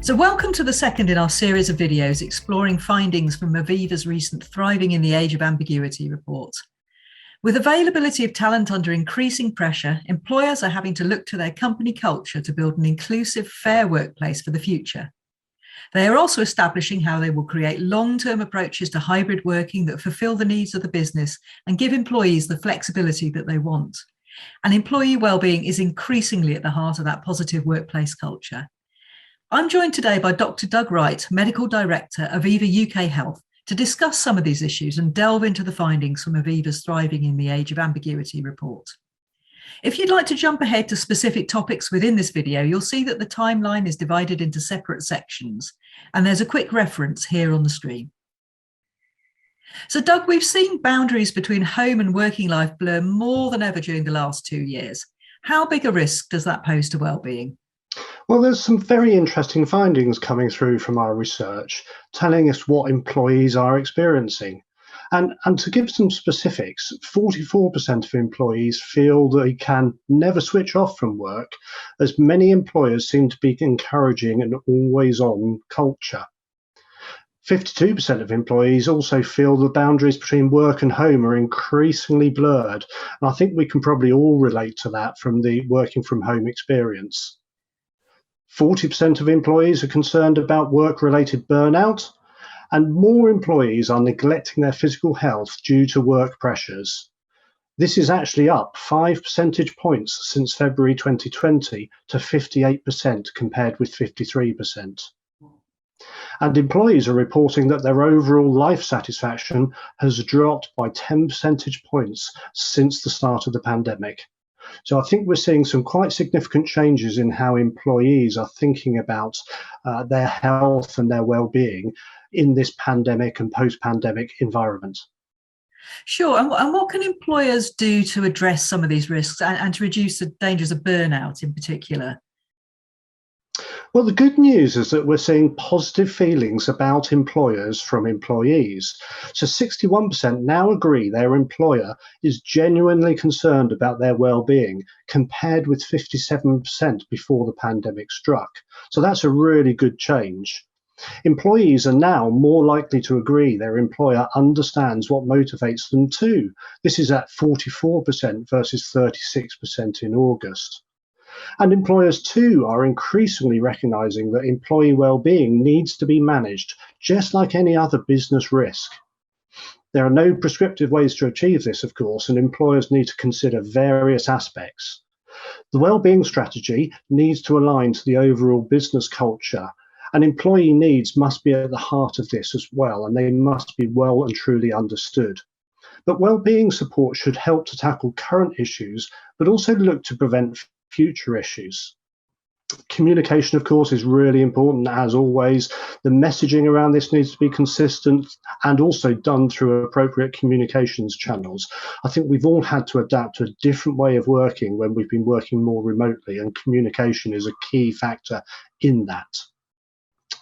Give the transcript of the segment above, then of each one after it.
So welcome to the second in our series of videos exploring findings from Aviva's recent Thriving in the Age of Ambiguity report. With availability of talent under increasing pressure, employers are having to look to their company culture to build an inclusive, fair workplace for the future. They are also establishing how they will create long-term approaches to hybrid working that fulfill the needs of the business and give employees the flexibility that they want. And employee wellbeing is increasingly at the heart of that positive workplace culture. I'm joined today by Dr. Doug Wright, Medical Director of Aviva UK Health, to discuss some of these issues and delve into the findings from Aviva's Thriving in the Age of Ambiguity report. If you'd like to jump ahead to specific topics within this video, you'll see that the timeline is divided into separate sections, and there's a quick reference here on the screen. So Doug, we've seen boundaries between home and working life blur more than ever during the last 2 years. How big a risk does that pose to well-being? Well, there's some very interesting findings coming through from our research, telling us what employees are experiencing. And to give some specifics, 44% of employees feel they can never switch off from work, as many employers seem to be encouraging an always-on culture. 52% of employees also feel the boundaries between work and home are increasingly blurred. And I think we can probably all relate to that from the working from home experience. 40% of employees are concerned about work-related burnout, and more employees are neglecting their physical health due to work pressures. This is actually up 5 percentage points since February 2020 to 58% compared with 53%. And employees are reporting that their overall life satisfaction has dropped by 10 percentage points since the start of the pandemic. So I think we're seeing some quite significant changes in how employees are thinking about their health and their well-being in this pandemic and post-pandemic environment. Sure. And what can employers do to address some of these risks and to reduce the dangers of burnout in particular? Well, the good news is that we're seeing positive feelings about employers from employees. So 61% now agree their employer is genuinely concerned about their well-being, compared with 57% before the pandemic struck. So that's a really good change. Employees are now more likely to agree their employer understands what motivates them too. This is at 44% versus 36% in August. And employers too are increasingly recognizing that employee well-being needs to be managed just like any other business risk. There are no prescriptive ways to achieve this, of course, and employers need to consider various aspects. The well-being strategy needs to align to the overall business culture, and employee needs must be at the heart of this as well, and they must be well and truly understood. But well-being support should help to tackle current issues, but also look to prevent future issues. Communication, of course, is really important, as always. The messaging around this needs to be consistent and also done through appropriate communications channels. I think we've all had to adapt to a different way of working when we've been working more remotely, and communication is a key factor in that.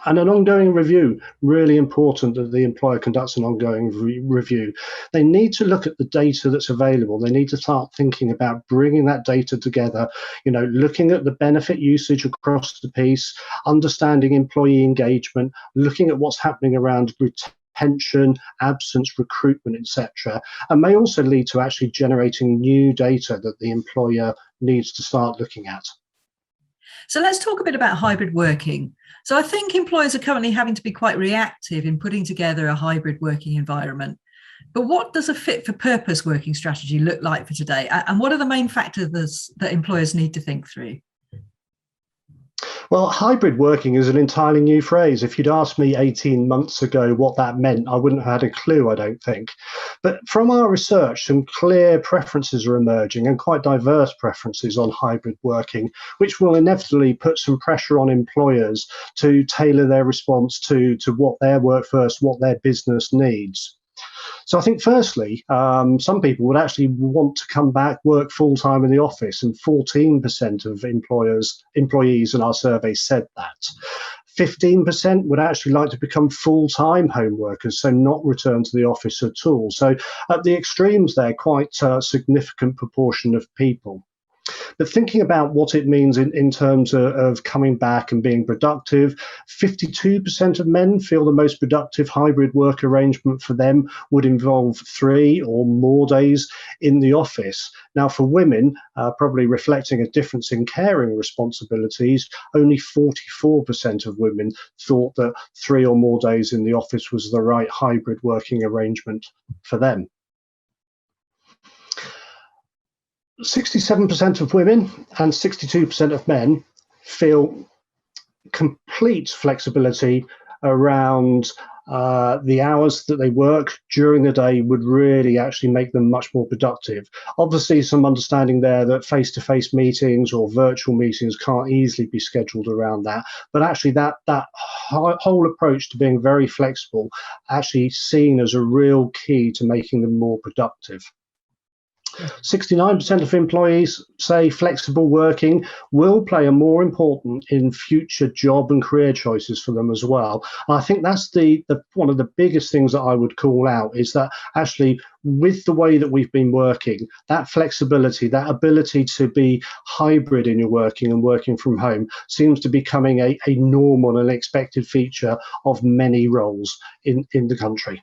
And an ongoing review, really important that the employer conducts an ongoing review. They need to look at the data that's available. They need to start thinking about bringing that data together, looking at the benefit usage across the piece, understanding employee engagement, looking at what's happening around retention, absence, recruitment, etc., and may also lead to actually generating new data that the employer needs to start looking at. So let's talk a bit about hybrid working. So I think employers are currently having to be quite reactive in putting together a hybrid working environment. But what does a fit for purpose working strategy look like for today? And what are the main factors that employers need to think through? Well, hybrid working is an entirely new phrase. If you'd asked me 18 months ago what that meant, I wouldn't have had a clue, I don't think. But from our research, some clear preferences are emerging, and quite diverse preferences on hybrid working, which will inevitably put some pressure on employers to tailor their response to what their workforce, what their business needs. So I think firstly, some people would actually want to come back, work full time in the office, and 14% of employees in our survey said that. 15% would actually like to become full-time home workers, so not return to the office at all. So at the extremes there, quite a significant proportion of people. But thinking about what it means in terms of coming back and being productive, 52% of men feel the most productive hybrid work arrangement for them would involve 3 or more days in the office. Now, for women, probably reflecting a difference in caring responsibilities, only 44% of women thought that 3 or more days in the office was the right hybrid working arrangement for them. 67% of women and 62% of men feel complete flexibility around the hours that they work during the day would really actually make them much more productive. Obviously, some understanding there that face-to-face meetings or virtual meetings can't easily be scheduled around that. But actually, that whole approach to being very flexible actually seen as a real key to making them more productive. 69% of employees say flexible working will play a more important in future job and career choices for them as well. And I think that's the one of the biggest things that I would call out is that actually with the way that we've been working, that flexibility, that ability to be hybrid in your working and working from home seems to be becoming a normal and expected feature of many roles in the country.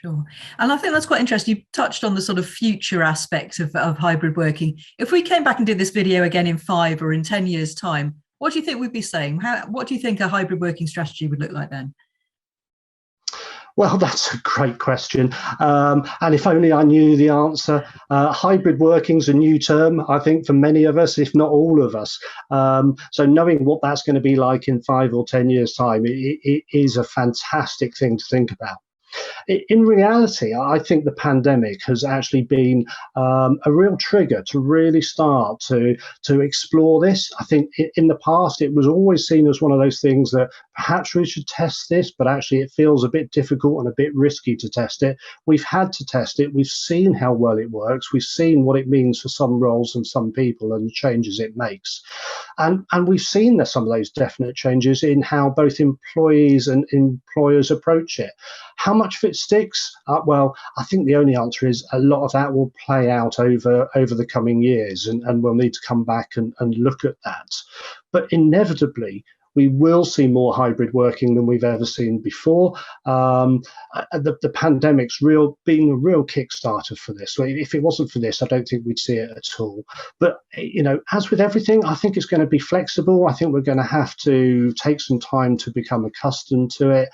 Sure. And I think that's quite interesting. You touched on the sort of future aspects of hybrid working. If we came back and did this video again in 5 or in 10 years' time, what do you think we'd be saying? What do you think a hybrid working strategy would look like then? Well, that's a great question. And if only I knew the answer. Hybrid working's a new term, I think, for many of us, if not all of us. So knowing what that's going to be like in 5 or 10 years' time, it is a fantastic thing to think about. In reality, I think the pandemic has actually been a real trigger to really start to explore this. I think in the past, it was always seen as one of those things that perhaps we should test this, but actually it feels a bit difficult and a bit risky to test it. We've had to test it. We've seen how well it works. We've seen what it means for some roles and some people and the changes it makes. And we've seen that some of those definite changes in how both employees and employers approach it. How much of it sticks? Well, I think the only answer is a lot of that will play out over the coming years, and we'll need to come back and look at that. But inevitably, we will see more hybrid working than we've ever seen before. The pandemic's being a real kickstarter for this. So if it wasn't for this, I don't think we'd see it at all. But, as with everything, I think it's going to be flexible. I think we're going to have to take some time to become accustomed to it.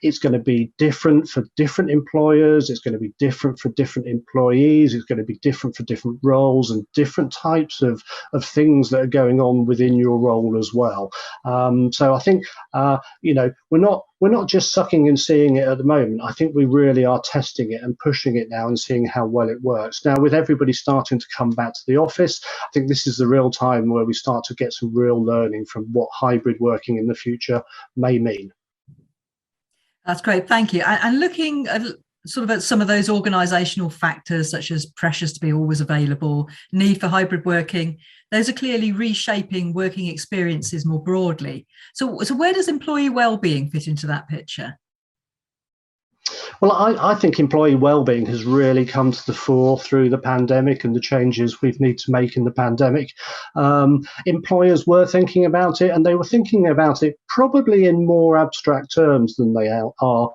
It's going to be different for different employers. It's going to be different for different employees. It's going to be different for different roles and different types of things that are going on within your role as well. So I think, we're not just sucking and seeing it at the moment. I think we really are testing it and pushing it now and seeing how well it works. Now, with everybody starting to come back to the office, I think this is the real time where we start to get some real learning from what hybrid working in the future may mean. That's great. Thank you. And looking at sort of at some of those organisational factors, such as pressures to be always available, need for hybrid working, those are clearly reshaping working experiences more broadly. So where does employee wellbeing fit into that picture? Well, I think employee wellbeing has really come to the fore through the pandemic and the changes we've need to make in the pandemic. Employers were thinking about it, and they were thinking about it probably in more abstract terms than they are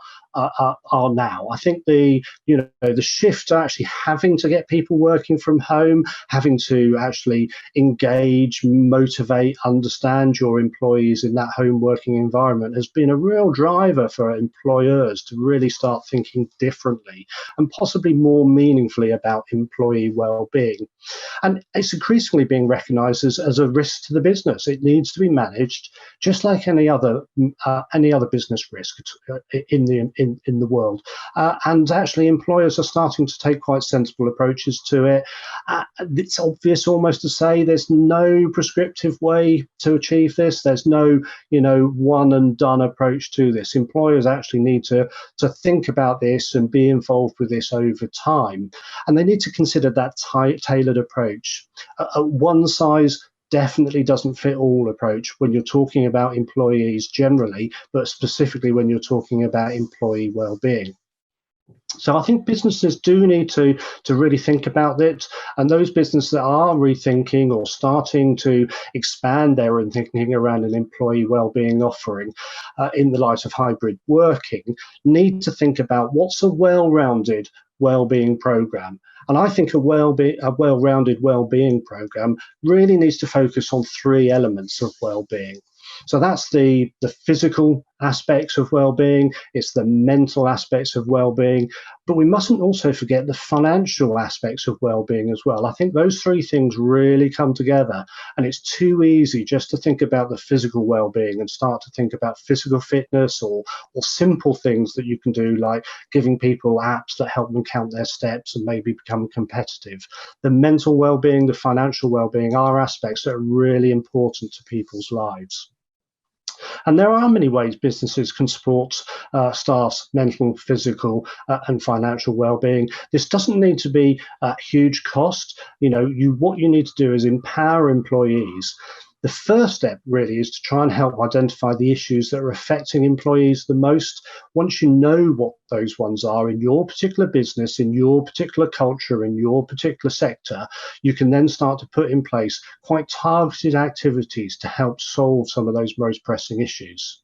now. I think the shift to actually having to get people working from home, having to actually engage, motivate, understand your employees in that home working environment has been a real driver for employers to really start thinking differently and possibly more meaningfully about employee well-being. And it's increasingly being recognised as a risk to the business. It needs to be managed just like any other business risk in the world. And actually, employers are starting to take quite sensible approaches to it. It's obvious almost to say there's no prescriptive way to achieve this. There's no, one and done approach to this. Employers actually need to think about this and be involved with this over time. And they need to consider that tailored approach. One size definitely doesn't fit all approach when you're talking about employees generally, but specifically when you're talking about employee well-being. So I think businesses do need to really think about it, and those businesses that are rethinking or starting to expand their thinking around an employee wellbeing offering in the light of hybrid working need to think about what's a well-rounded wellbeing program. And I think a well-rounded wellbeing program really needs to focus on three elements of wellbeing. So that's the physical aspects of well-being, it's the mental aspects of well-being, but we mustn't also forget the financial aspects of well-being as well. I think those three things really come together, and it's too easy just to think about the physical well-being and start to think about physical fitness or simple things that you can do, like giving people apps that help them count their steps and maybe become competitive. The mental well-being, the financial well-being are aspects that are really important to people's lives. And there are many ways businesses can support staff's mental, physical, and financial well-being. This doesn't need to be huge cost. What you need to do is empower employees. The first step really is to try and help identify the issues that are affecting employees the most. Once you know what those ones are in your particular business, in your particular culture, in your particular sector, you can then start to put in place quite targeted activities to help solve some of those most pressing issues.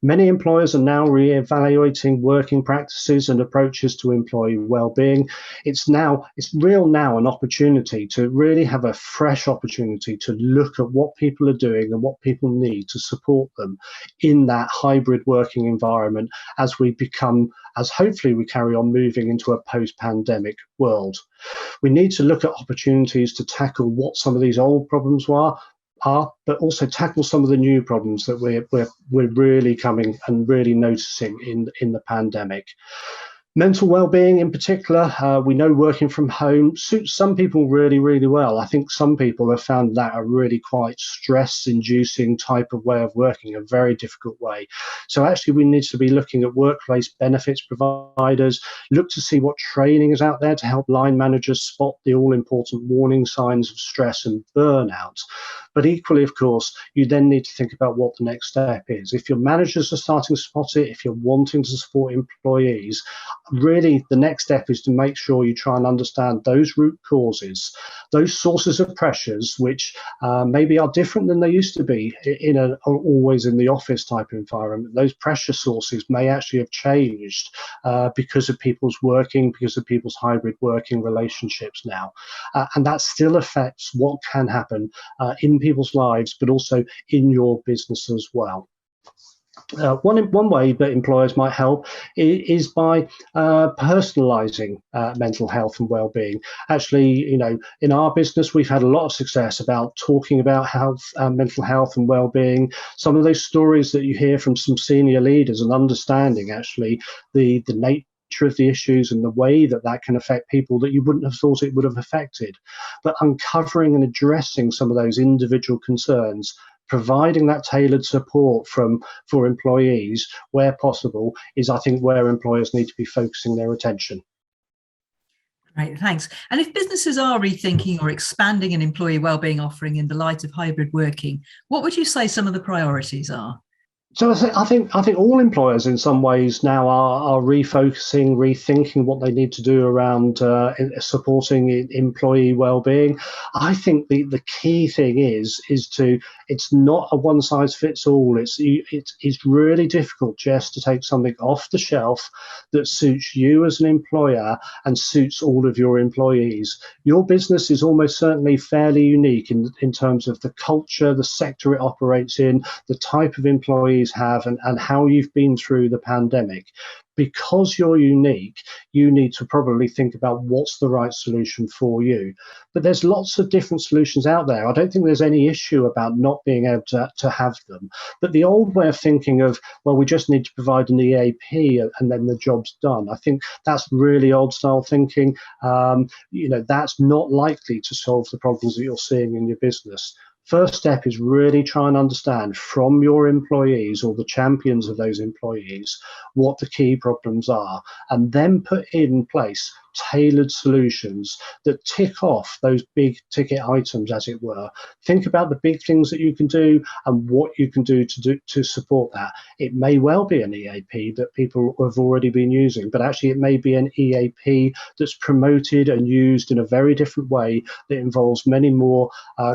Many employers are now re-evaluating working practices and approaches to employee well-being. It's now an opportunity to really have a fresh opportunity to look at what people are doing and what people need to support them in that hybrid working environment as hopefully we carry on moving into a post-pandemic world. We need to look at opportunities to tackle what some of these old problems are, but also tackle some of the new problems that we're really coming and really noticing in the pandemic. Mental well-being in particular, we know working from home suits some people really, really well. I think some people have found that a really quite stress-inducing type of way of working, a very difficult way. So actually we need to be looking at workplace benefits providers, look to see what training is out there to help line managers spot the all-important warning signs of stress and burnout. But equally, of course, you then need to think about what the next step is. If your managers are starting to spot it, if you're wanting to support employees, really the next step is to make sure you try and understand those root causes, those sources of pressures which maybe are different than they used to be in always in the office type environment. Those pressure sources may actually have changed because of people's working, because of people's hybrid working relationships now. And that still affects what can happen in people's lives, but also in your business as well. One way that employers might help is by personalising mental health and well-being. Actually, in our business, we've had a lot of success about talking about mental health and well-being. Some of those stories that you hear from some senior leaders and understanding actually the nature of the issues and the way that can affect people that you wouldn't have thought it would have affected. But uncovering and addressing some of those individual concerns, providing that tailored support for employees where possible is, I think, where employers need to be focusing their attention. Great, thanks. And if businesses are rethinking or expanding an employee wellbeing offering in the light of hybrid working, what would you say some of the priorities are? So I think all employers in some ways now are refocusing, rethinking what they need to do around supporting employee well-being. I think the key thing is it's not a one size fits all. It's really difficult just to take something off the shelf that suits you as an employer and suits all of your employees. Your business is almost certainly fairly unique in terms of the culture, the sector it operates in, the type of employees have and how you've been through the pandemic. Because you're unique, you need to probably think about what's the right solution for you. But there's lots of different solutions out there. I don't think there's any issue about not being able to have them. But the old way of thinking of, well, we just need to provide an EAP and then the job's done, I think that's really old style thinking. That's not likely to solve the problems that you're seeing in your business. First step is really try and understand from your employees or the champions of those employees what the key problems are, and then put in place tailored solutions that tick off those big ticket items, as it were. Think about the big things that you can do and what you can do to support that. It may well be an EAP that people have already been using, but actually it may be an EAP that's promoted and used in a very different way that involves many more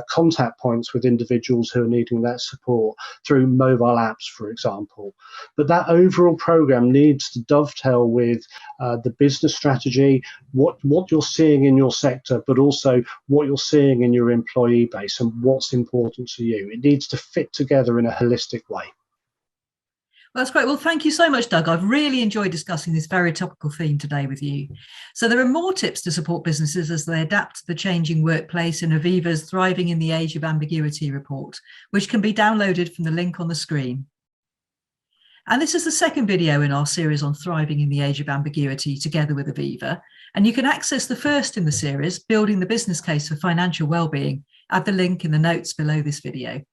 contact points with individuals who are needing that support through mobile apps, for example. But that overall program needs to dovetail with the business strategy, what you're seeing in your sector, but also what you're seeing in your employee base and what's important to you. It needs to fit together in a holistic way. Well, that's great. Well, thank you so much, Doug. I've really enjoyed discussing this very topical theme today with you. So there are more tips to support businesses as they adapt to the changing workplace in Aviva's Thriving in the Age of Ambiguity report, which can be downloaded from the link on the screen. And this is the second video in our series on Thriving in the Age of Ambiguity together with Aviva. And you can access the first in the series, Building the Business Case for Financial Wellbeing, at the link in the notes below this video.